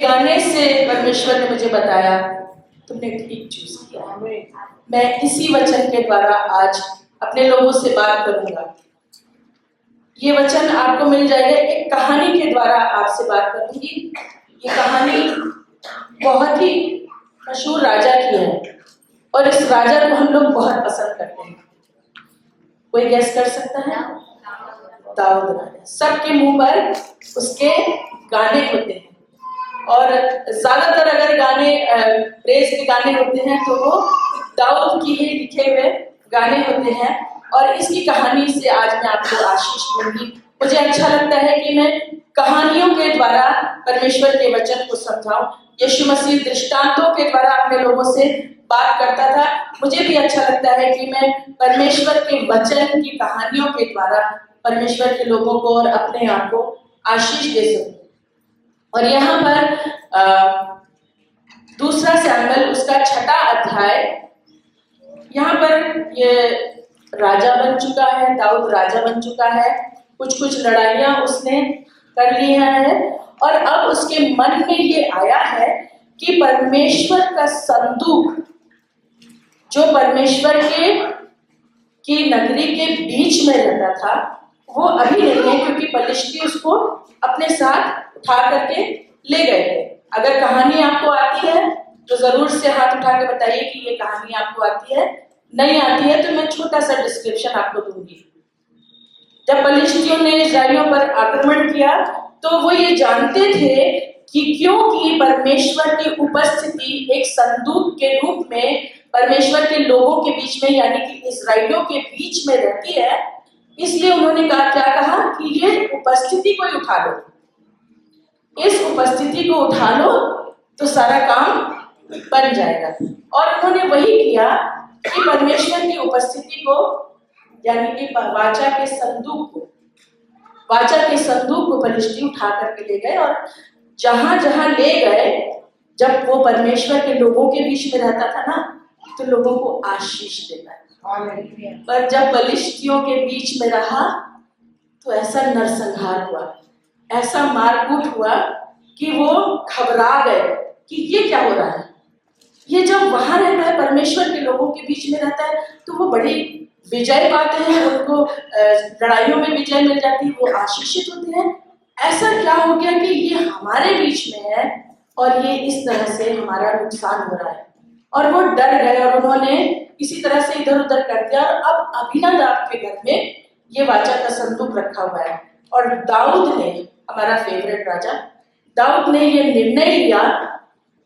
गाने से परमेश्वर ने मुझे बताया तुमने ठीक चूज किया। मैं इसी वचन के द्वारा आज अपने लोगों से बात करूंगा। ये वचन आपको मिल जाएगा, एक कहानी के द्वारा आपसे बात करूंगी। ये कहानी बहुत ही मशहूर राजा की है और इस राजा को हम लोग बहुत पसंद करते हैं। कोई गैस कर सकता है? दाऊद राजा। सबके मुंह पर उसके गाने होते हैं और ज्यादातर अगर गाने प्रेज के गाने होते हैं तो वो दाऊद की ही लिखे हुए गाने होते हैं। और इसकी कहानी से आज मैं आपको आशीष दूंगी। मुझे अच्छा लगता है कि मैं कहानियों के द्वारा परमेश्वर के वचन को समझाऊं। यीशु मसीह दृष्टांतों के द्वारा अपने लोगों से बात करता था। मुझे भी अच्छा लगता है कि मैं परमेश्वर के वचन की कहानियों के द्वारा परमेश्वर के लोगों को और अपने आप को आशीष दे सकूं। और यहाँ पर दूसरा सैमुएल उसका 6वां अध्याय, यहाँ पर ये राजा बन चुका है, दाऊद राजा बन चुका है। कुछ लड़ाइयाँ उसने कर ली हैं और अब उसके मन में ये आया है कि परमेश्वर का संदूक जो परमेश्वर की नगरी के बीच में रहता था वो अभी नहीं है, क्योंकि पलिश्ती उसको अपने साथ उठा करके ले गए थे। अगर कहानी आपको आती है तो जरूर से हाथ उठा के बताइए कि ये कहानी आपको आती है। नहीं आती है तो मैं छोटा सा डिस्क्रिप्शन आपको दूंगी। जब पलिश्तियों ने इस्राएलियों पर आक्रमण किया तो वो ये जानते थे कि क्योंकि परमेश्वर की उपस्थिति एक संदूक के रूप में परमेश्वर के लोगों के बीच में यानी कि इस्राएलियों के बीच में रहती है, इसलिए उन्होंने क्या कहा कि ये उपस्थिति को उठा लो, इस उपस्थिति को उठा लो तो सारा काम बन जाएगा। और उन्होंने वही किया कि परमेश्वर की उपस्थिति को यानी कि वाचा के संदूक को पलिश्ती उठा करके ले गए और जहां जहां ले गए, जब वो परमेश्वर के लोगों के बीच में रहता था ना तो लोगों को आशीष देता है। पर जब पलिश्तियों के बीच में रहा तो ऐसा नरसंहार हुआ, ऐसा मारकूट हुआ कि वो घबरा गए कि ये क्या हो रहा है। ये जब वहां रहता है, परमेश्वर के लोगों के बीच में रहता है, तो वो बड़ी विजय पाते हैं, उनको लड़ाइयों में विजय मिल जाती है, वो आशीषित होते हैं। ऐसा क्या हो गया कि ये हमारे बीच में है और ये इस तरह से हमारा नुकसान हो रहा है। और वो डर गए और उन्होंने किसी तरह से इधर उधर कर दिया। और अब अबीनादाब के घर में ये वाचा का संदूक रखा हुआ है और दाऊद ने, हमारा फेवरेट राजा दाऊद ने ये निर्णय लिया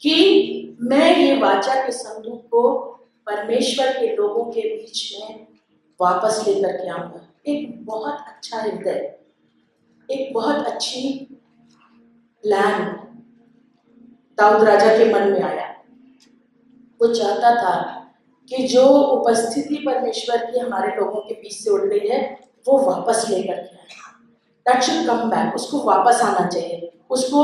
कि मैं ये वाचा के संदूक को परमेश्वर के लोगों के बीच में वापस लेकर के आऊंगा। एक बहुत अच्छा हृदय, एक बहुत अच्छी प्लान दाऊद राजा के मन में आया। वो चाहता था कि जो उपस्थिति परमेश्वर की हमारे लोगों के बीच से उड़ गई है वो वापस लेकर के आए। दैट शुड कम बैक, उसको वापस आना चाहिए। उसको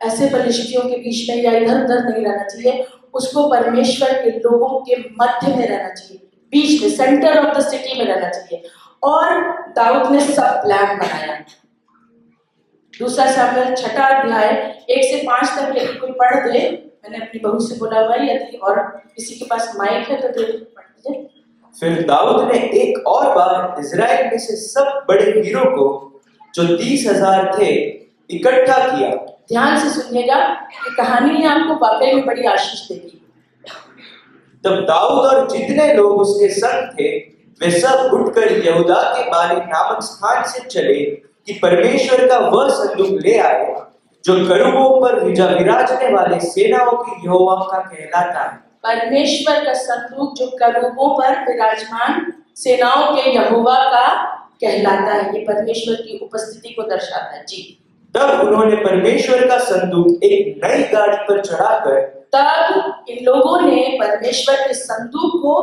ऐसे पलिश्तियों के बीच में या इधर उधर नहीं रहना चाहिए, उसको परमेश्वर के लोगों के मध्य में रहना चाहिए, बीच में, सेंटर ऑफ द सिटी में रहना चाहिए। और दाऊद ने सब प्लान बनाया। दूसरा सैमुएल 6वां अध्याय 1 से 5 तक यदि कोई पढ़ दे, मैंने अपनी बहू से बोला हुआ है, यदि और किसी के पास माइक है तो पढ़ दीजिए। फिर दाऊद ने एक और बार इजराइल में से सब बड़े वीरों को जो 30,000 थे इकट्ठा किया। ध्यान से सुनिएगा, ये कहानी है आपको वाकई में बड़ी आशीष देगी। तब दाऊद और जितने लोग उसके संग थे वे सब उठकर यहूदा के बाले नामक स्थान से चले कि परमेश्वर का वह संदूक ले आए जो करूबों पर विराजने वाले सेनाओं के यहोवा का कहलाता है। परमेश्वर का संदूक जो करूबों पर विराजमान सेनाओं के यहोवा का कहलाता है, ये परमेश्वर की उपस्थिति को दर्शाता है। जी। तब उन्होंने परमेश्वर का संदूक एक नई गाड़ी पर चढ़ाकर, तब इन लोगों ने परमेश्वर के संदूक को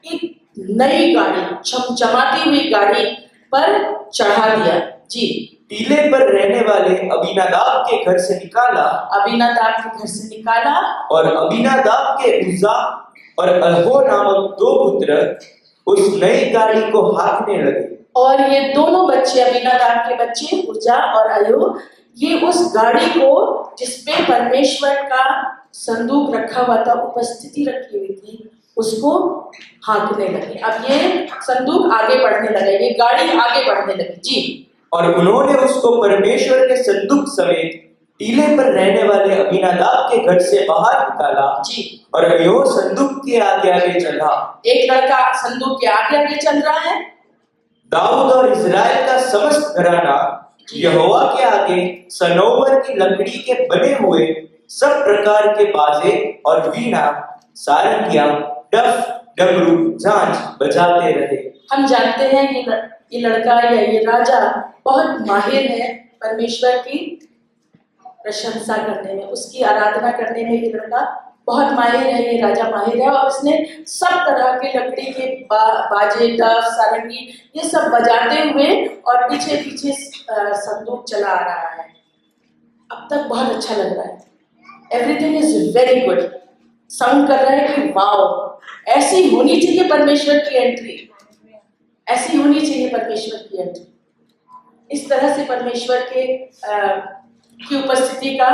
एक नई गाड़ी, चमचमाती हुई गाड़ी पर चढ़ा दिया। जी। टीले पर रहने वाले अबीनादाब के घर से निकाला, अबीनादाब के घर से निकाला और अबीनादाब के उज्जा और अहो नामक 2 पुत्र उस नई गाड़ी को हाँकने लगे। और ये दोनों बच्चे, अबीनादाब के बच्चे उज्जा और अयो, ये उस गाड़ी को जिसपे परमेश्वर का संदूक रखा हुआ था, उपस्थिति रखी हुई थी, उसको हाँकने लगे। अब ये संदूक आगे बढ़ने लगा, ये गाड़ी आगे बढ़ने लगी जी। और उन्होंने उसको परमेश्वर के संदूक समेत टीले पर रहने वाले अबीनादाब के घर से बाहर निकाला जी। और अय्यो संदूक के आगे आगे चला। एक लड़का संदूक के आगे आगे चल रहा है। दाऊद और इज़राइल का समस्त घराना यहोवा के आगे सनोवर की लकड़ी के बने हुए सब प्रकार के बाजे और वीणा, सारंगियां, डफ, डमरू, झांझ बजाते रहे। हम जानते हैं ये लड़का या ये राजा बहुत माहिर है परमेश्वर की प्रशंसा करने में, उसकी आराधना करने में। ये लड़का बहुत माहिर है, ये राजा माहिर है, और उसने सब तरह के लकड़ी के बाजे, डफ, सारंगी ये सब बजाते हुए और पीछे पीछे संदूक चला आ रहा है। अब तक बहुत अच्छा लग रहा है, everything is very good. Sound कर रहा है कि वाओ, ऐसी होनी चाहिए परमेश्वर की एंट्री, ऐसी होनी चाहिए परमेश्वर की एंट्री। इस तरह से परमेश्वर की उपस्थिति का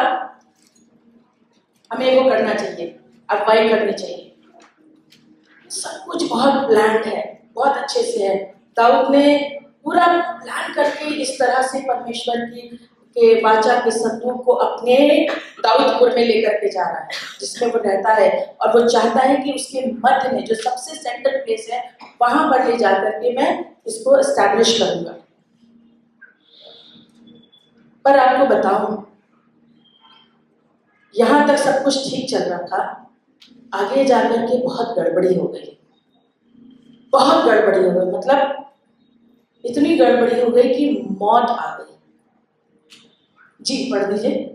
हमें वो करना चाहिए, अगुवाई करनी चाहिए। सब कुछ बहुत प्लान है, बहुत अच्छे से है। दाऊद ने पूरा प्लान करके इस तरह से परमेश्वर के वाचा के संदूक को अपने दाऊदपुर में लेकर के जा रहा है, जिसमें वो रहता है, और वो चाहता है कि उसके मध्य में जो सबसे सेंटर प्लेस है वहां पर ले जाकर के मैं इसको एस्टैब्लिश करूंगा। पर आपको बताऊं, यहां तक सब कुछ ठीक चल रहा था, आगे जाकर के बहुत गड़बड़ी हो गई, बहुत गड़बड़ी हो गई। मतलब इतनी गड़बड़ी हो गई कि मौत आ गई। जी पढ़ दीजिए।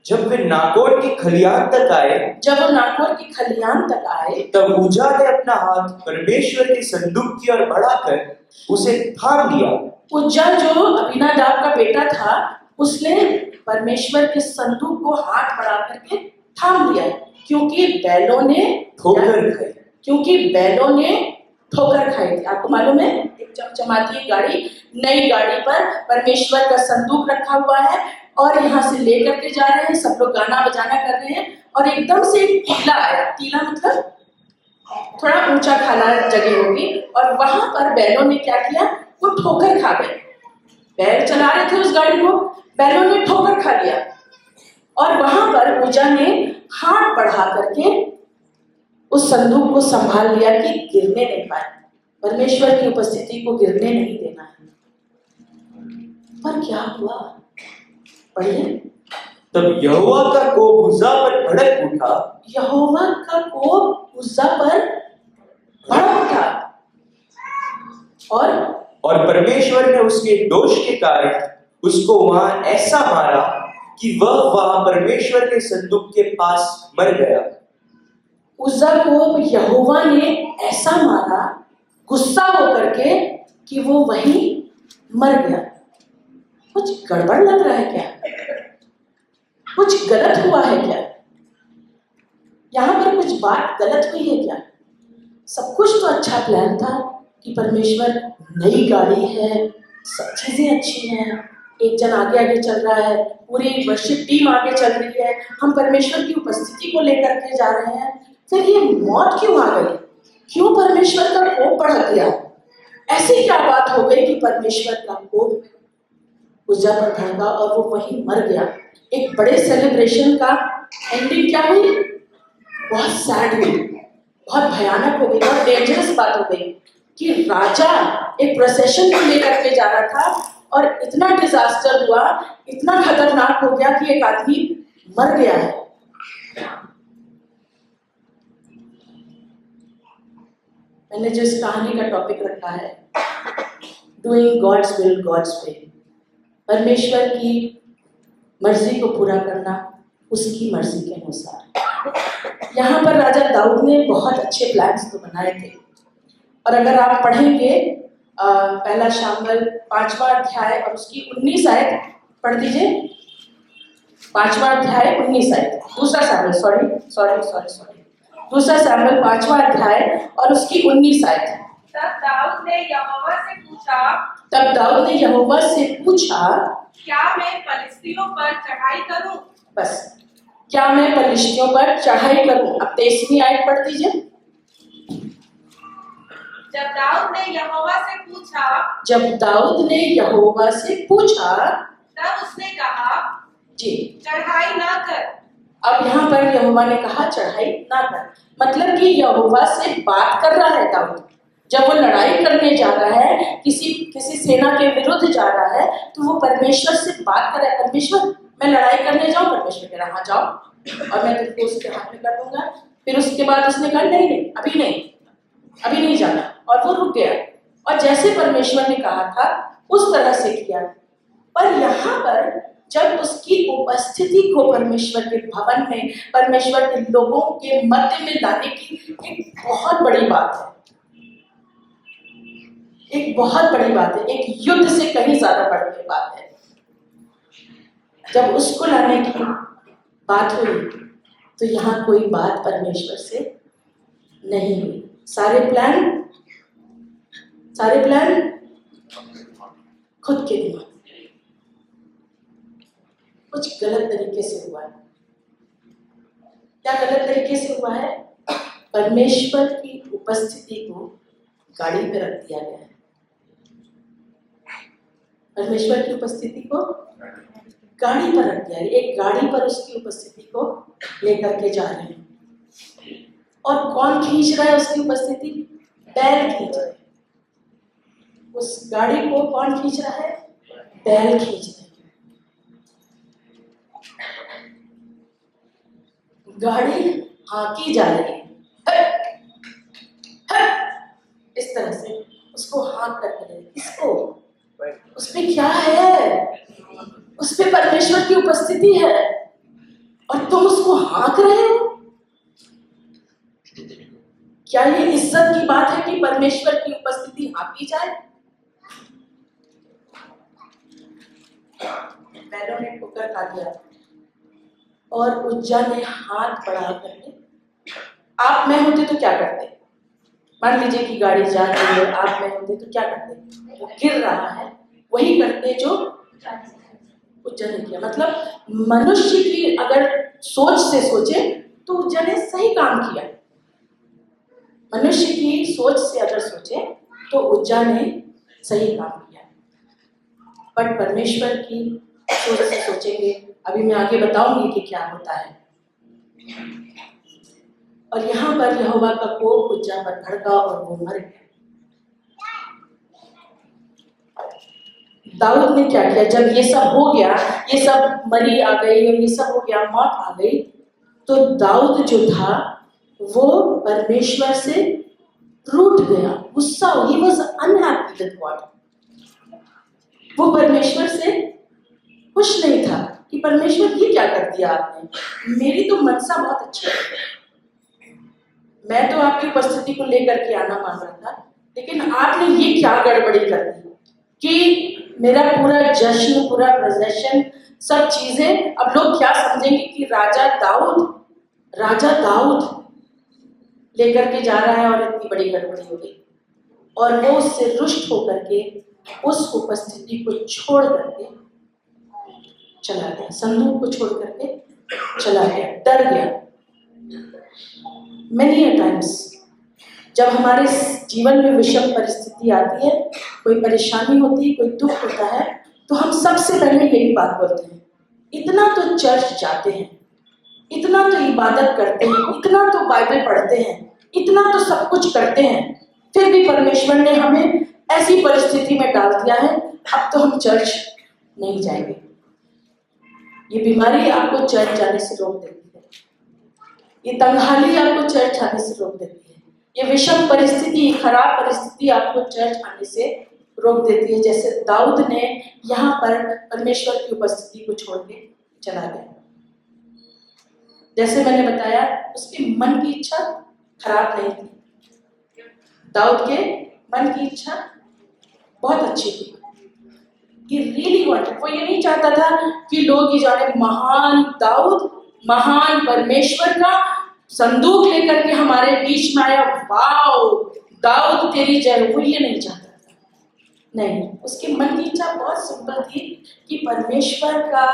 जब वे नाकोर की खलियान तक आए, जब वो नाकोर की खलियान तक आए, तब उज्जा ने अपना हाथ परमेश्वर के संदूक की ओर बढ़ाकर उसे थाम लिया। उज्जा जो अबीनादाब का बेटा था, उसने परमेश्वर के संदूक को हाथ बढ़ा करके थाम लिया, क्योंकि बैलों ने ठोकर खाई। क्योंकि बैलों ने ठोकर खाई थी। आपको मालूम है, एक चमचमाती गाड़ी, नई गाड़ी पर परमेश्वर का संदूक रखा हुआ है, और यहाँ से लेकर के जा रहे हैं, सब लोग गाना बजाना कर रहे हैं, और एकदम से एक टीला आया। टीला मतलब थोड़ा ऊंचा खाला जगह होगी, और वहां पर बैलों ने क्या किया, वो ठोकर खा गए। बैल चला रहे थे उस गाड़ी को, बैलों ने ठोकर खा लिया, और वहां पर उज्जा ने हाथ बढ़ा करके उस संदूक को संभाल लिया कि गिरने नहीं पाए। परमेश्वर की उपस्थिति को गिरने नहीं देना है। पर क्या हुआ, पढ़िए। तब यहोवा का कोप उज्जा पर भड़क उठा। यहोवा का कोप उज्जा पर भड़क उठा, और परमेश्वर ने उसके दोष के कारण उसको वहां ऐसा मारा कि वह वहां परमेश्वर के संदूक के पास मर गया। उज्जा को यहोवा ने ऐसा मारा, गुस्सा होकर के, कि वो वहीं मर गया। कुछ गड़बड़ लग रहा है क्या? कुछ गलत हुआ है क्या? यहाँ पर कुछ बात गलत हुई है क्या? सब कुछ तो अच्छा प्लान था कि परमेश्वर, नई गाड़ी है, सब चीजें अच्छी हैं, एक जन आगे आगे चल रहा है, पूरी वर्शिप टीम आगे चल रही है, हम परमेश्वर की उपस्थिति को लेकर के जा रहे हैं, फिर ये मौत क्यों आ गई? क्यों परमेश्वर का कोप बढ़ गया? ऐसी क्या बात हो गई कि परमेश्वर का कोप उज्जा पर भड़का और वो वहीं मर गया? एक बड़े सेलिब्रेशन का एंडिंग क्या हुई? बहुत सैड हुई, बहुत भयानक हो गई, बहुत डेंजरस बात हो गई कि राजा एक प्रोसेशन को लेकर के जा रहा था, और इतना डिजास्टर हुआ, इतना खतरनाक हो गया कि एक आदमी मर गया है। मैंने जो इस कहानी का टॉपिक रखा है, doing God's will, God's way, परमेश्वर की मर्जी को पूरा करना उसकी मर्जी के अनुसार। यहाँ पर राजा दाऊद ने बहुत अच्छे प्लान्स तो बनाए थे, और अगर आप पढ़ेंगे पहला शामुएल 5वां अध्याय और उसकी 19 आयत पढ़ दीजिए। 5वां अध्याय 19 आयत, दूसरा शामुएल 5वां अध्याय और उसकी 19 आयत। तब दाऊद ने यहोवा से पूछा, क्या मैं फलिस्तियों पर चढ़ाई करूं? बस क्या मैं पलिश्तियों पर चढ़ाई करूं? अब 23वीं आयत पढ़ दीजिए। जब दाऊद ने यहोवा से पूछा तब उसने कहा जी, चढ़ाई ना कर। अब यहाँ पर यहोवा ने कहा चढ़ाई ना कर, मतलब कि यहोवा से बात कर रहा है दाऊद। जब वो लड़ाई करने जा रहा है, किसी सेना के विरुद्ध जा रहा है, तो वो परमेश्वर से बात कर रहा है। परमेश्वर, मैं लड़ाई करने जाऊं? परमेश्वर कह रहा हाँ जाओ, और मैं तुमको उसके हाथ में कर दूंगा। फिर उसके बाद उसने कहा नहीं, अभी नहीं जाना, और वो रुक गया। और जैसे परमेश्वर ने कहा था उस तरह से किया। पर यहाँ पर जब उसकी उपस्थिति को परमेश्वर के भवन में, परमेश्वर के लोगों के मध्य में लाने की एक बहुत बड़ी बात है, एक बहुत बड़ी बात है, एक युद्ध से कहीं ज्यादा बढ़ के बात है। जब उसको लाने की बात हुई तो यहाँ कोई बात परमेश्वर से नहीं हुई। सारे प्लान खुद के दिमाग, कुछ गलत तरीके से हुआ है। क्या गलत तरीके से हुआ है? परमेश्वर की उपस्थिति को गाड़ी पे रख दिया गया है। परमेश्वर की उपस्थिति को गाड़ी पर रख दिया है। एक गाड़ी पर उसकी उपस्थिति को लेकर के जा रहे हैं। और कौन खींच रहा है उसकी उपस्थिति? बैल खींच रहे हैं। उस गाड़ी को कौन खींच रहा है? बैल खींच रहे हैं। गाड़ी हाँकी जा रही है, इस तरह से उसको हाँक करके। किसको? उसमें क्या है? उसमें परमेश्वर की उपस्थिति है, और तुम उसको हाँक रहे हो। क्या ये इज्जत की बात है कि परमेश्वर की उपस्थिति हाँकी जाए? बैलों ने ठोकर खा दिया और उज्जा ने हाथ बढ़ा करके, आप मैं होते तो क्या करते? मान लीजिए कि गाड़ी जा रही है, आप मैं होते तो क्या करते? वो गिर रहा है, वही करते जो उज्जा ने किया। मतलब मनुष्य की अगर सोच से सोचे तो उज्जा ने सही काम किया। मनुष्य की सोच से अगर सोचे तो उज्जा ने सही काम किया। बट परमेश्वर की सोच से सोचेंगे, अभी मैं आगे बताऊंगी कि क्या होता है। और यहाँ पर यहोवा का कोप उज्जा पर भड़का और वो मर गया। दाऊद ने क्या किया? जब ये सब हो गया, ये सब मरी आ गई और ये सब हो गया, मौत आ गई, तो दाऊद जो था वो परमेश्वर से रूठ गया, गुस्सा। He was unhappy with God. वो परमेश्वर से खुश नहीं था कि परमेश्वर ये क्या कर दिया आपने। मेरी तो मनसा बहुत अच्छी है, मैं तो आपकी उपस्थिति को लेकर के आना मान रहा था, लेकिन आपने ये क्या गड़बड़ी कर दी कि मेरा पूरा जश्न, पूरा प्रोसेशन, सब चीजें, अब लोग क्या समझेंगे कि राजा दाऊद लेकर के जा रहा है और इतनी बड़ी गड़बड़ी हो गई। और वो उससे रुष्ट होकर के उस उपस्थिति को छोड़ करके चला गया, संदूक को छोड़ करके चला गया, डर गया। Many a times जब हमारे जीवन में विषम परिस्थिति आती है, कोई परेशानी होती है, कोई दुख होता है, तो हम सबसे पहले यही बात बोलते हैं, इतना तो चर्च जाते हैं, इतना तो इबादत करते हैं, इतना तो बाइबल पढ़ते हैं, इतना तो सब कुछ करते हैं, फिर भी परमेश्वर ने हमें ऐसी परिस्थिति में डाल दिया है, अब तो हम चर्च नहीं जाएंगे। ये बीमारी आपको चर्च जाने से रोक देती है, ये तंगहाली आपको चर्च आने से रोक देती है, ये विषम परिस्थिति, खराब परिस्थिति आपको चर्च आने से रोक देती है। जैसे दाऊद ने यहाँ पर परमेश्वर की उपस्थिति को छोड़ के चला गया। जैसे मैंने बताया, उसके मन की इच्छा खराब नहीं थी। दाऊद के मन की इच्छा बहुत अच्छी थी। He really wanted, वो ये नहीं चाहता था कि लोग ये जाने महान दाऊद, महान परमेश्वर का संदूक लेकर के हमारे बीच में आया, वाओ दाऊद तेरी जय, वो ये नहीं चाहता था। नहीं, उसके मन की इच्छा बहुत सिंपल थी कि परमेश्वर का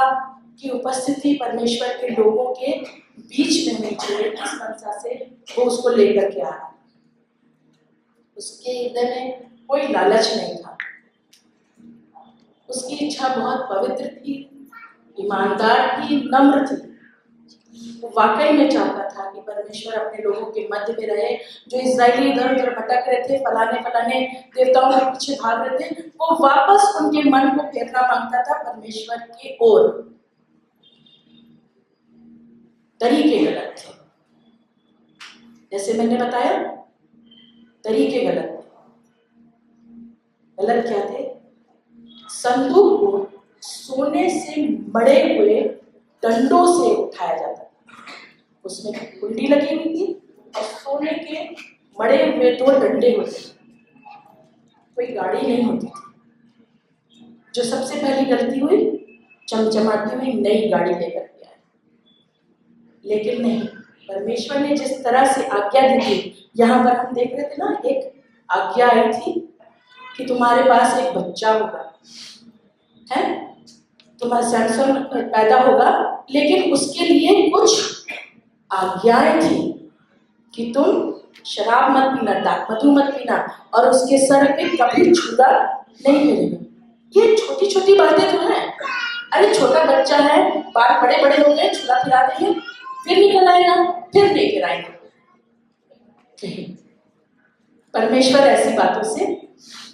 की उपस्थिति परमेश्वर के लोगों के बीच में होनी चाहिए। इस मनसा से वो उसको लेकर के आ रहा। उसके हृदय में कोई लालच नहीं था। उसकी इच्छा बहुत पवित्र थी, ईमानदार थी, नम्र थी। वो वाकई में चाहता था कि परमेश्वर अपने लोगों के मध्य में रहे। जो इस्राएली इधर उधर भटक रहे थे, फलाने देवताओं के पीछे भाग रहे थे, वो वापस उनके मन को फेरना मांगता था परमेश्वर की ओर। तरीके गलत थे, जैसे मैंने बताया, तरीके गलत थे। गलत क्या थे? संदूक को सोने से मढ़े हुए डंडों से उठाया जाता था। उसमें कुंडी लगी हुई थी और सोने के मढ़े हुए 2 डंडे होते थे। कोई गाड़ी नहीं होती थी। जो सबसे पहली गलती हुई, चमचमाती हुई नई गाड़ी लेकर के आए। लेकिन नहीं, परमेश्वर ने जिस तरह से आज्ञा दी थी, यहाँ पर हम देख रहे थे ना, एक आज्ञा आई थी कि तुम्हारे पास एक बच्चा होगा, है, तुम्हारा सैमसन पैदा होगा, लेकिन उसके लिए कुछ आज्ञाएं थी कि तुम शराब मत पीना, दाख मधु मत पीना, और उसके सर पे कभी छुरा नहीं मिलेगा। ये छोटी छोटी बातें तो हैं। अरे छोटा बच्चा है, बाल बड़े बड़े हो गए, छुरा पिला देंगे, फिर निकल आएगा, फिर लेकर आएंगे। नहीं, परमेश्वर ऐसी बातों से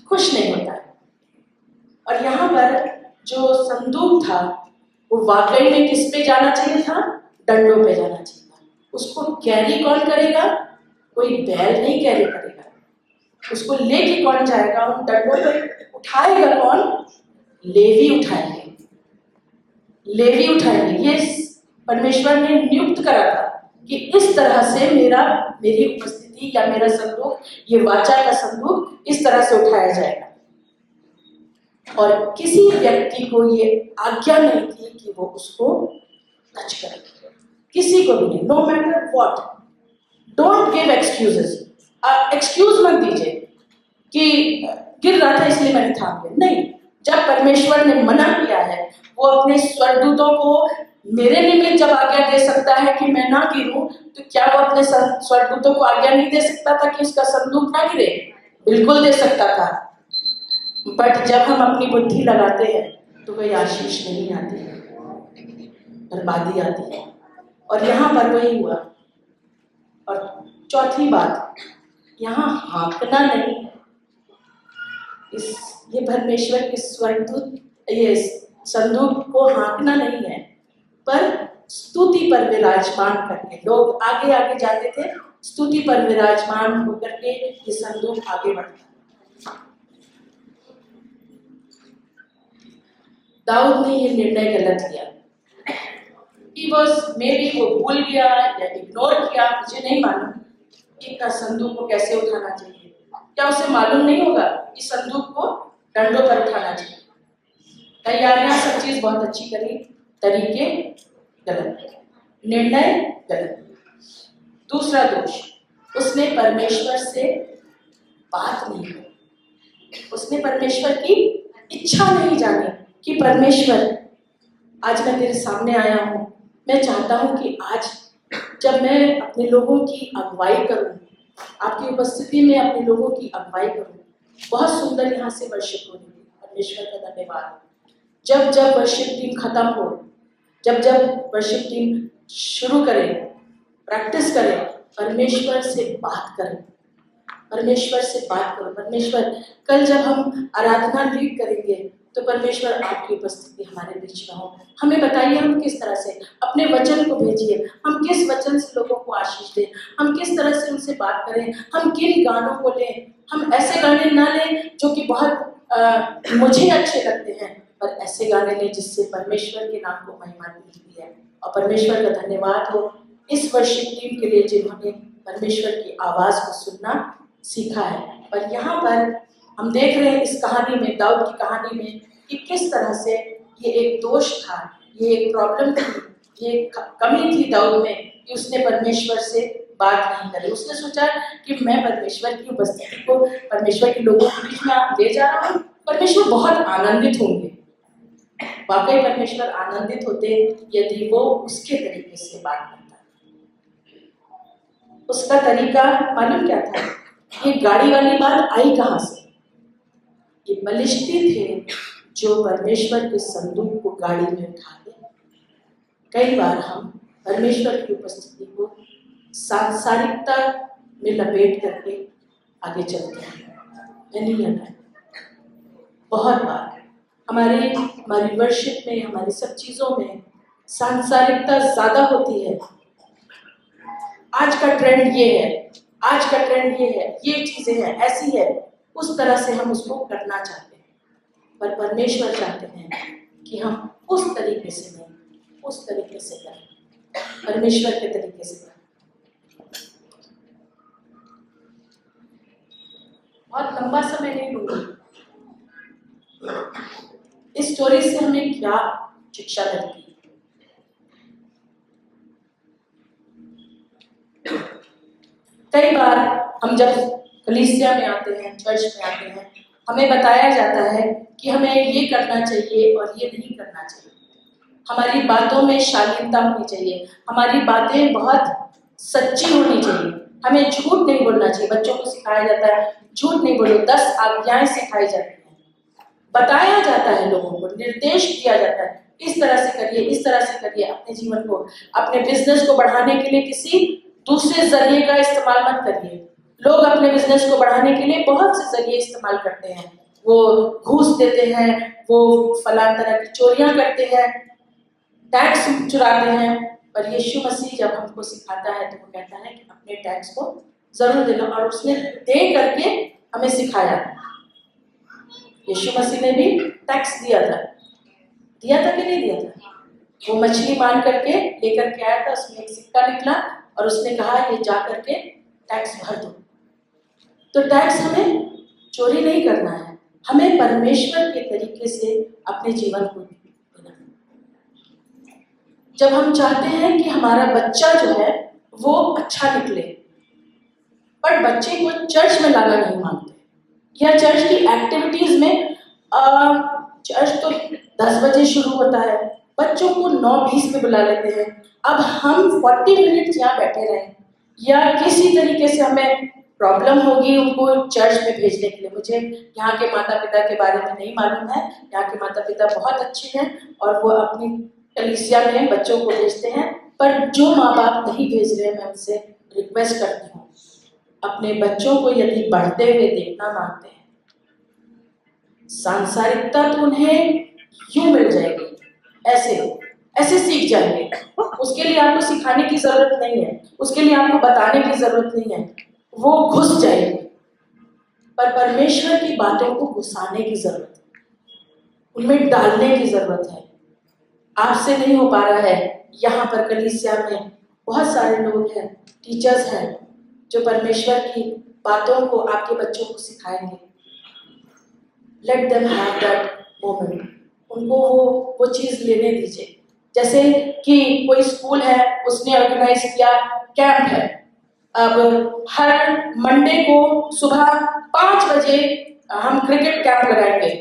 खुश नहीं होता है। और यहाँ पर जो संदूक था, वो वाकई में किस पे जाना चाहिए था? डंडों पे जाना चाहिए था। उसको कैरी कौन करेगा? कोई बैल नहीं कैरी करेगा। उसको लेके कौन जाएगा? उन डंडों पे उठाएगा कौन? लेवी उठाएंगे। लेवी उठाएंगे। ये परमेश्वर ने नियुक्त करा था कि इस तरह से मेरी उपस्थिति या मेरा संदूक, ये वाचा का संदूक इस तरह से उठाया जाएगा। और किसी व्यक्ति को ये आज्ञा नहीं थी कि वो उसको टच करे, किसी को भी नहीं, no matter what. Don't give excuses. Excuse मत दीजिए कि गिर रहा था इसलिए मैंने थाम लिया। नहीं, जब परमेश्वर ने मना किया है, वो अपने स्वर्गदूतों को मेरे निमित्त जब आज्ञा दे सकता है कि मैं ना गिरूं, तो क्या वो अपने स्वर्गदूतों को आज्ञा नहीं दे सकता था कि उसका संदूक ना गिरे? बिल्कुल दे सकता था। बट जब हम अपनी बुद्धि लगाते हैं तो कोई आशीष नहीं आती है, बर्बादी आती है। और यहाँ पर वही हुआ। और चौथी बात, यहाँ हाँकना नहीं है। ये परमेश्वर के स्वर्गदूत, ये संदूक को हाँकना नहीं है, पर स्तुति पर विराजमान करके लोग आगे आगे जाते थे। स्तुति पर विराजमान होकर के ये संदूक आगे बढ़ता। दाऊद ने ये निर्णय गलत लिया। He was maybe वो भूल गया या इग्नोर किया, मुझे नहीं मालूम कि संदूक को कैसे उठाना चाहिए। क्या उसे मालूम नहीं होगा कि संदूक को डंडों पर उठाना चाहिए? तैयारियां सब चीज बहुत अच्छी करी, तरीके गलत, निर्णय गलत। दूसरा दोष, उसने परमेश्वर से बात नहीं की। उसने परमेश्वर की इच्छा नहीं जानी कि परमेश्वर, आज मैं तेरे सामने आया हूँ, मैं चाहता हूँ कि आज जब मैं अपने लोगों की अगुवाई करूँ, आपकी उपस्थिति में अपने लोगों की अगुवाई करूँ। बहुत सुंदर यहाँ से वर्शिप हो रही है, परमेश्वर का धन्यवाद। जब जब वर्शिप टीम खत्म हो, जब जब वर्शिप टीम शुरू करें, प्रैक्टिस करें, परमेश्वर से बात करें, परमेश्वर से बात करो। परमेश्वर, कल जब हम आराधना लीड करेंगे तो परमेश्वर आपकी उपस्थिति हमारे बीच में हो। हमें बताइए हम किस तरह से अपने वचन को भेजिए, हम किस वचन से लोगों को आशीष दें, हम किस तरह से उनसे बात करें, हम किन गानों को लें। हम ऐसे गाने ना लें जो कि बहुत मुझे अच्छे लगते हैं, पर ऐसे गाने लें जिससे परमेश्वर के नाम को महिमा मिलती है। और परमेश्वर का धन्यवाद हो इस वर्शिप टीम के लिए जिन्होंने परमेश्वर की आवाज़ को सुनना सीखा है। पर यहाँ पर हम देख रहे हैं इस कहानी में, दाऊद की कहानी में, कि किस तरह से ये एक दोष था, ये एक प्रॉब्लम थी, ये कमी थी दाऊद में कि उसने परमेश्वर से बात नहीं करी। उसने सोचा कि मैं परमेश्वर की उपस्थिति को, परमेश्वर के लोगों के बीच में ले जा रहा हूँ, परमेश्वर बहुत आनंदित होंगे। वाकई परमेश्वर आनंदित होते यदि वो उसके तरीके से बात करता। उसका तरीका मालूम क्या था? ये गाड़ी वाली बात आई कहाँ से? ये बलिष्ठी थे जो परमेश्वर के संदूक को गाड़ी में उठाते। कई बार हम परमेश्वर की उपस्थिति को सांसारिकता में लपेट करके आगे चलते हैं। बहुत बार हमारी वर्शिप में, हमारी सब चीजों में सांसारिकता ज्यादा होती है। आज का ट्रेंड ये है, आज का ट्रेंड ये है, ये चीजें हैं, ऐसी है, उस तरह से हम उसको करना चाहते हैं। पर परमेश्वर चाहते हैं कि हम उस तरीके से नहीं, उस तरीके से करें, परमेश्वर के तरीके से करें। बहुत लंबा समय नहीं लूंगी। इस स्टोरी से हमें क्या शिक्षा मिलती है? कई बार हम जब कलीसिया में आते हैं, चर्च में आते हैं, हमें बताया जाता है कि हमें ये करना चाहिए और ये नहीं करना चाहिए। हमारी बातों में शालीनता होनी चाहिए, हमारी बातें बहुत सच्ची होनी चाहिए, हमें झूठ नहीं बोलना चाहिए। बच्चों को सिखाया जाता है झूठ नहीं बोलो, 10 आज्ञाएं सिखाई जाती हैं, बताया जाता है, लोगों को निर्देश दिया जाता है, इस तरह से करिए, इस तरह से करिए। अपने जीवन को, अपने बिजनेस को बढ़ाने के लिए किसी दूसरे जरिए का इस्तेमाल मत करिए। लोग अपने बिजनेस को बढ़ाने के लिए बहुत से जरिए इस्तेमाल करते हैं। वो घूस देते हैं, वो फलां तरह की चोरियां करते हैं, टैक्स चुराते हैं। पर यीशु मसीह जब हमको सिखाता है तो वो कहता है कि अपने टैक्स को जरूर देना, और उसने दे करके हमें सिखाया। यीशु मसीह ने भी टैक्स दिया था कि नहीं दिया था? वो मछली मान करके लेकर के आया था, उसमें एक सिक्का निकला और उसने कहा ये जा करके टैक्स भर दो। तो टैक्स हमें चोरी नहीं करना है, हमें परमेश्वर के तरीके से अपने जीवन को देना। जब हम चाहते हैं कि हमारा बच्चा जो है वो अच्छा निकले, पर बच्चे को चर्च में लाना नहीं मांगते, या चर्च की एक्टिविटीज में चर्च तो 10 बजे शुरू होता है, बच्चों को 9:20 पे बुला लेते हैं। अब हम 40 मिनट यहाँ बैठे रहें, या किसी तरीके से हमें प्रॉब्लम होगी उनको चर्च में भेजने के लिए। मुझे यहाँ के माता पिता के बारे में नहीं मालूम है, यहाँ के माता पिता बहुत अच्छे हैं और वो अपनी कलीसिया में बच्चों को भेजते हैं। पर जो माँ बाप नहीं भेज रहे, मैं उनसे रिक्वेस्ट करती हूँ, अपने बच्चों को यदि बढ़ते हुए देखना मांगते हैं, सांसारिकता तो उन्हें यूं मिल जाएगी, ऐसे सीख जाएंगे। उसके लिए आपको सिखाने की जरूरत नहीं है, उसके लिए आपको बताने की जरूरत नहीं है, वो घुस जाएंगे। पर परमेश्वर की बातों को घुसाने की जरूरत है, उनमें डालने की जरूरत है। आपसे नहीं हो पा रहा है। यहाँ पर कलीसिया में बहुत सारे लोग हैं, टीचर्स हैं, जो परमेश्वर की बातों को आपके बच्चों को सिखाएंगे। Let them have that moment, उनको वो चीज लेने दीजिए। जैसे कि कोई स्कूल है, उसने ऑर्गेनाइज किया कैंप है, अब हर मंडे को सुबह 5 बजे हम क्रिकेट कैंप लगाएंगे।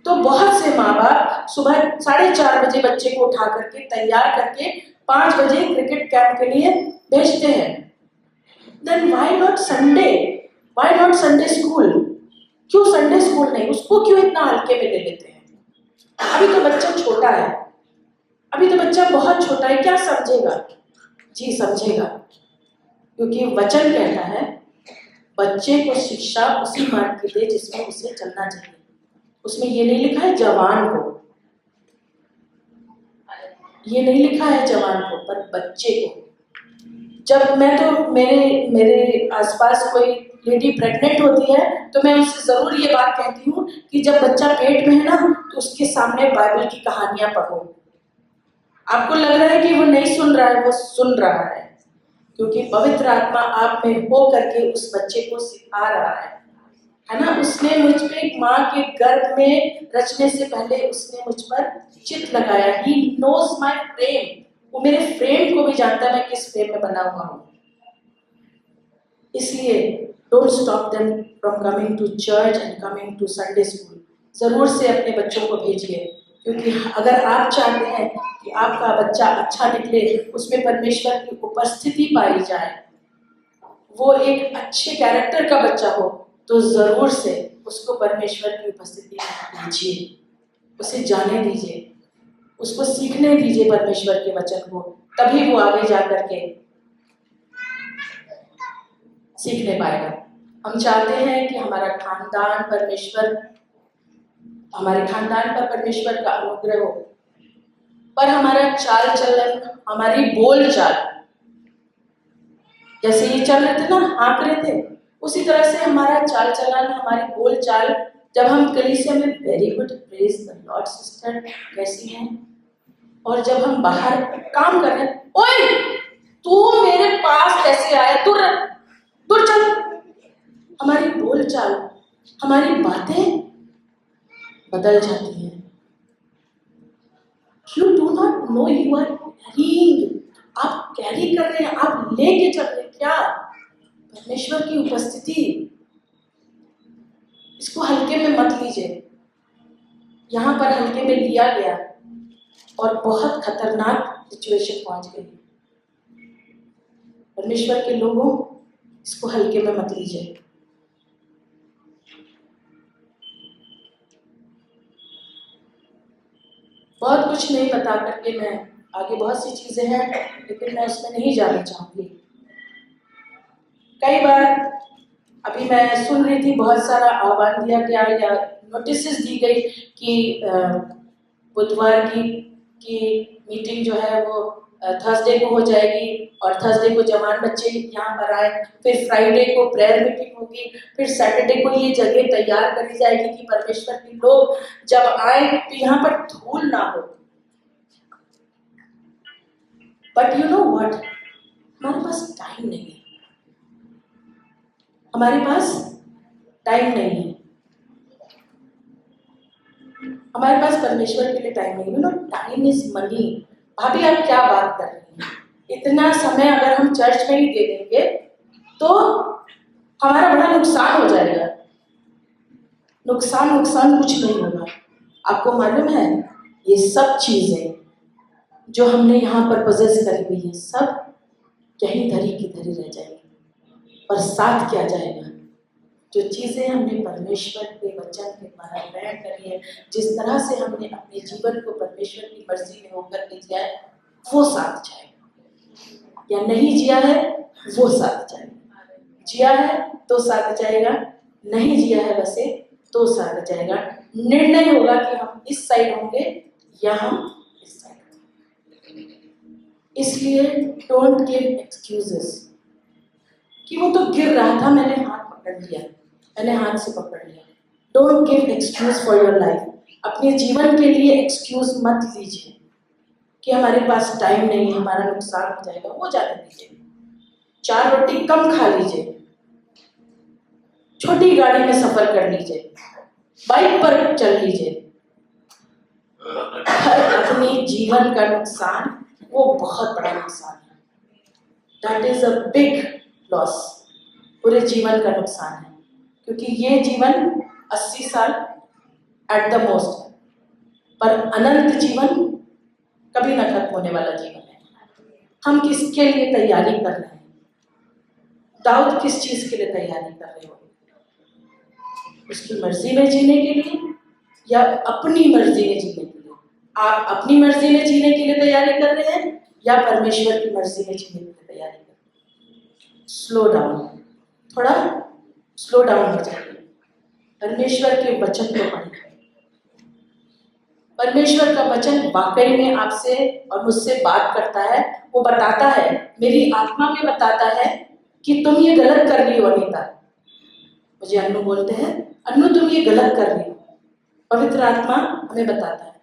तो बहुत से माँ बाप सुबह 4:30 बजे बच्चे को उठा करके तैयार करके 5 बजे क्रिकेट कैंप के लिए भेजते हैं। Then why not Sunday, why not Sunday school? क्यों संडे स्कूल नहीं? उसको क्यों इतना हल्के में ले लेते हैं? अभी तो बच्चा छोटा है, अभी तो बच्चा बहुत छोटा है, क्या समझेगा? जी समझेगा, क्योंकि वचन कहता है बच्चे को शिक्षा उसी मार्ग की दे जिसमें उसे चलना चाहिए। उसमें ये नहीं लिखा है जवान को, ये नहीं लिखा है जवान को, पर बच्चे को। जब मैं तो मेरे आसपास कोई लेडी प्रेग्नेंट होती है तो मैं उनसे जरूर ये बात कहती हूँ कि जब बच्चा पेट में है ना, तो उसके सामने बाइबल की कहानियां पढ़ो। आपको लग रहा है कि वो नहीं सुन रहा है, वो सुन रहा है, क्योंकि पवित्र आत्मा आप में हो करके उस बच्चे को सिखा रहा है ना। उसने मुझ पे एक माँ के गर्भ में रचने से पहले उसने मुझ पर चित लगाया। He knows my frame, वो मेरे फ्रेम को भी जानता है, मैं किस फ्रेम में बना हुआ हूँ। इसलिए don't stop them from coming to church and coming to Sunday school। जरूर से अपने बच्चों को भेजिए, क्योंकि अगर आप चाहते हैं कि आपका बच्चा अच्छा निकले, उसमें परमेश्वर की उपस्थिति पाई जाए, वो एक अच्छे कैरेक्टर का बच्चा हो, तो जरूर से उसको परमेश्वर की उपस्थिति में दीजिए, उसे जाने दीजिए, उसको सीखने दीजिए परमेश्वर के वचन को, तभी वो आगे जा करके सीखने पाएगा। हम चाहते हैं कि हमारे खानदान पर परमेश्वर का अनुग्रह हो, पर हमारा चाल चलन, हमारी बोल चाल, जैसे ये चल रहे थे ना, हाँक रहे थे, उसी तरह से हमारा चाल चलन, हमारी बोल चाल, जब हम कलीसिया में very good praise the Lord sister कैसी हैं, और जब हम बाहर काम कर रहे हैं, ओए तू मेरे पास कैसे आया, दूर दूर चल, हमारी बोल चाल, हमारी बातें बदल जाती हैं। You do not know you are carrying, आप कैरी कर रहे हैं, आप लेके चल रहे हैं क्या? परमेश्वर की उपस्थिति। इसको हल्के में मत लीजिए। यहाँ पर हल्के में लिया गया और बहुत खतरनाक सिचुएशन पहुंच गई। परमेश्वर के लोगों, इसको हल्के में मत लीजिए। बहुत कुछ नहीं बता करके मैं आगे, बहुत सी चीजें हैं लेकिन मैं उसमें नहीं जाना चाहूंगी। कई बार अभी मैं सुन रही थी, बहुत सारा आह्वान दिया गया या नोटिस दी गई कि बुधवार की मीटिंग जो है वो थर्सडे को हो जाएगी, और थर्सडे को जवान बच्चे यहाँ पर आए, फिर फ्राइडे को प्रेयर मीटिंग होगी, फिर सैटरडे को ये जगह तैयार करी जाएगी कि परमेश्वर के लोग जब आए तो यहाँ पर धूल ना हो। बट यू नो व्हाट, हमारे पास टाइम नहीं है, हमारे पास टाइम नहीं है, हमारे पास परमेश्वर के लिए टाइम नहीं है। You know, time is money. भाभी आप क्या बात कर रही हैं? इतना समय अगर हम चर्च में ही दे देंगे तो हमारा बड़ा नुकसान हो जाएगा। नुकसान कुछ नहीं होगा। आपको मालूम है, ये सब चीजें जो हमने यहाँ पर पोजेस करी हुई है, सब यहीं धरी की धरी रह जाएगी, और साथ क्या जाएगा? जो चीजें हमने परमेश्वर के वचन के द्वारा ग्रहण करी है, जिस तरह से हमने अपने जीवन को परमेश्वर की मर्जी में होकर के जिया है, वो साथ जाएगा, या नहीं जिया है वो साथ जाएगा। जिया है तो साथ जाएगा, नहीं जिया है वैसे तो साथ जाएगा। निर्णय होगा कि हम इस साइड होंगे या हम इस साइड होंगे। इसलिए डोंट गिव एक्सक्यूजेस कि वो तो गिर रहा था, मैंने हाथ पकड़ लिया, मैंने हाथ से पकड़ लिया। Don't give excuse for your life. अपने जीवन के लिए एक्सक्यूज मत लीजिए कि हमारे पास टाइम नहीं है, हमारा नुकसान हो जाएगा, वो जाने दीजिए। 4 रोटी कम खा लीजिए, छोटी गाड़ी में सफर कर लीजिए, बाइक पर चल लीजिए। अपने जीवन का नुकसान वो बहुत बड़ा नुकसान है। That is a big loss. पूरे जीवन का नुकसान है, क्योंकि ये जीवन 80 साल एट द मोस्ट है, पर अनंत जीवन कभी न खत्म होने वाला जीवन है। हम किसके लिए तैयारी कर रहे हैं? दाऊद किस चीज के लिए तैयारी कर रहे हो? उसकी मर्जी में जीने के लिए या अपनी मर्जी में जीने के लिए? आप अपनी मर्जी में जीने के लिए तैयारी कर रहे हैं या परमेश्वर की मर्जी में जीने के लिए तैयारी कर रहे हैं? स्लो डाउन, थोड़ा स्लो डाउन हो जाइए। परमेश्वर के वचन को पढ़िए। परमेश्वर का वचन वाकई में आपसे और मुझसे बात करता है। वो बताता है, मेरी आत्मा में बताता है कि तुम ये गलत कर रही हो अनीता। मुझे अन्नू बोलते हैं, अन्नू तुम ये गलत कर रही हो। पवित्र आत्मा हमें बताता है,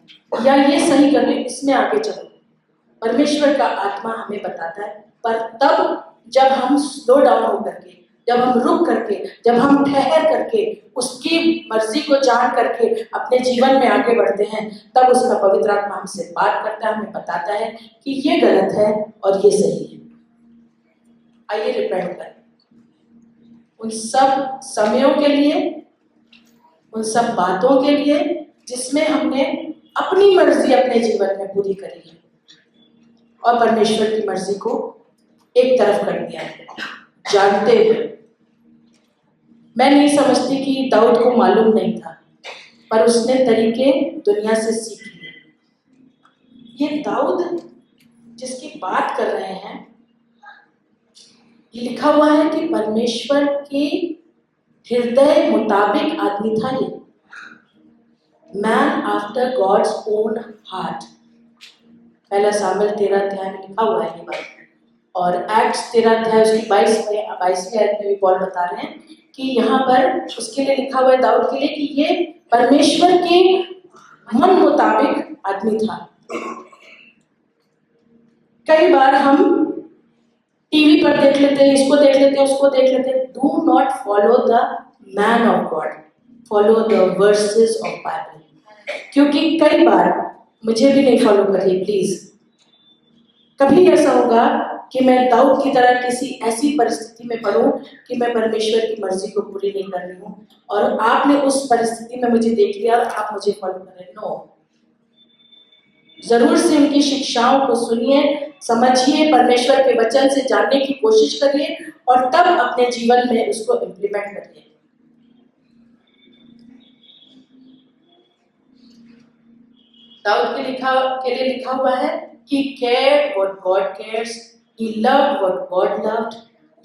या ये सही कर रही हो, इसमें आगे चलो। परमेश्वर का आत्मा हमें बताता है, पर तब जब हम स्लो डाउन होकर के, जब हम रुक करके, जब हम ठहर करके उसकी मर्जी को जान करके अपने जीवन में आगे बढ़ते हैं, तब उसका पवित्र आत्मा हमसे बात करता है, हमें बताता है कि ये गलत है और ये सही है। आइए रिपेंट करें उन सब समयों के लिए, उन सब बातों के लिए जिसमें हमने अपनी मर्जी अपने जीवन में पूरी करी है और परमेश्वर की मर्जी को एक तरफ कर दिया है जानते हुए। मैं नहीं समझती कि दाऊद को मालूम नहीं था, पर उसने तरीके दुनिया से सीख लिए। ये दाऊद जिसकी बात कर रहे हैं, ये लिखा हुआ है कि परमेश्वर के हृदय मुताबिक आदमी था ये, man after God's own heart. पहला सामुएल 13 अध्याय में लिखा हुआ है ये बात, और एक्ट्स 13 अध्याय उसकी 22वीं आयत में भी पॉल बता रहे हैं कि यहाँ पर उसके लिए लिखा हुआ है, दाऊद के लिए, कि ये परमेश्वर के मन मुताबिक आदमी था। कई बार हम टीवी पर देख लेते हैं, इसको देख लेते हैं, उसको देख लेते हैं। Do not follow the man of God, follow the versus of Bible. क्योंकि कई बार मुझे भी नहीं फॉलो करिए प्लीज। कभी ऐसा होगा कि मैं दाऊद की तरह किसी ऐसी परिस्थिति में पड़ूं कि मैं परमेश्वर की मर्जी को पूरी नहीं कर रही हूं और आपने उस परिस्थिति में मुझे देख लिया और आप मुझे फॉलो करें। नो, जरूर से उनकी शिक्षाओं को सुनिए, समझिए, परमेश्वर के वचन से जानने की कोशिश करिए और तब अपने जीवन में उसको इम्प्लीमेंट करिए। दाऊद के लिए लिखा हुआ है कि cared what God cares, he loved what God loved,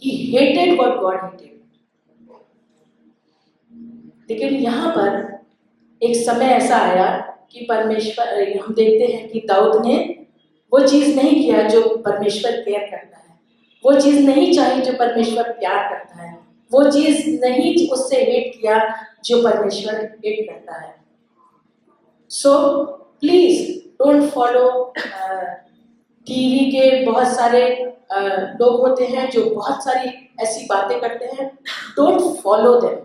he hated what God hated। लेकिन यहाँ पर एक समय ऐसा आया कि परमेश्वर, हम देखते हैं कि दाऊद ने वो चीज नहीं किया जो परमेश्वर केयर करता है, वो चीज नहीं चाही जो परमेश्वर प्यार करता है, वो चीज नहीं उससे हेट किया जो परमेश्वर हेट करता है। So please don't follow. TV के बहुत सारे लोग होते हैं जो बहुत सारी ऐसी बातें करते हैं, don't follow them,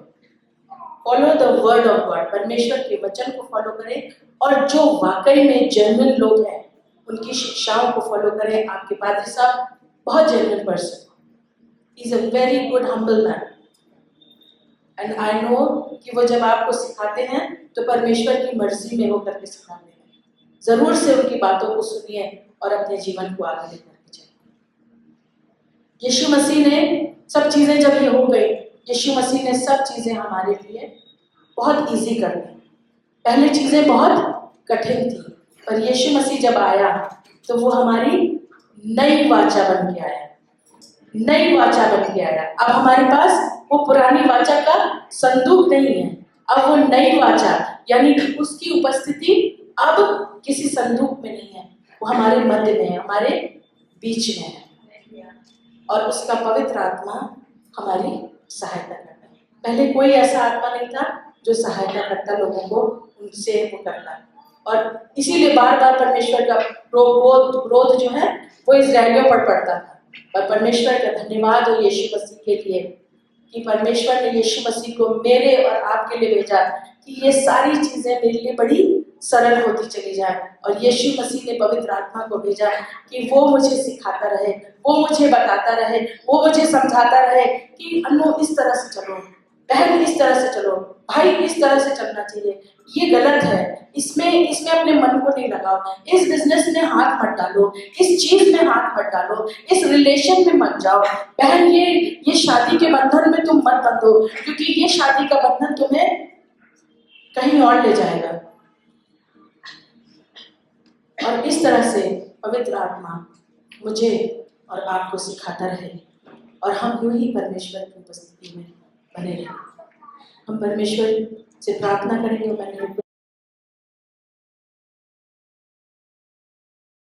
follow the word of God. परमेश्वर के वचन को फॉलो करें और जो वाकई में जेन्युइन लोग हैं उनकी शिक्षाओं को फॉलो करें। आपके पादरी साहब बहुत genuine person, he is a very good humble man, and I know कि वो जब आपको सिखाते हैं तो परमेश्वर की मर्जी में होकर के सिखाते हैं। जरूर से उनकी बातों को सुनिए और अपने जीवन को आगे लेकर के चलिए। यीशु मसीह ने सब चीजें, जब ये हो गई, यीशु मसीह ने सब चीजें हमारे लिए बहुत इजी कर दी। पहले चीजें बहुत कठिन थी, पर यीशु मसीह जब आया तो वो हमारी नई वाचा बन के आया, नई वाचा बन के आया। अब हमारे पास वो पुरानी वाचा का संदूक नहीं है, अब वो नई वाचा, यानी कि उसकी उपस्थिति अब किसी संदूक में नहीं है, वो हमारे मध्य में है, हमारे बीच में है, और उसका पवित्र आत्मा हमारी सहायता करता है। पहले कोई ऐसा आत्मा नहीं था जो सहायता करता लोगों को, उनसे वो करता, और इसीलिए बार बार परमेश्वर का क्रोध जो है वो इजराइलियों पर पड़ता था। पर परमेश्वर का धन्यवाद हो यीशु मसीह के लिए कि परमेश्वर ने यीशु मसीह को मेरे और आपके लिए भेजा कि ये सारी चीजें मेरे लिए बड़ी सरल होती चली जाए, और यीशु मसीह ने पवित्र आत्मा को भेजा कि वो मुझे सिखाता रहे, वो मुझे बताता रहे, वो मुझे समझाता रहे कि अनु इस तरह से चलो, बहन इस तरह से चलो, भाई इस तरह से चलना चाहिए, ये गलत है, इसमें अपने मन को नहीं लगाओ, इस बिजनेस में हाथ मत डालो, इस चीज में हाथ मत डालो, इस रिलेशन में मत जाओ, बहन ये शादी के बंधन में तुम मत बंधो, क्योंकि ये शादी का बंधन तुम्हें कहीं और ले जाएगा। और इस तरह से पवित्र आत्मा मुझे और आपको सिखाता रहे, और हम यूं ही परमेश्वर की उपस्थिति में बने रहें। हम परमेश्वर से प्रार्थना करेंगे। मैंने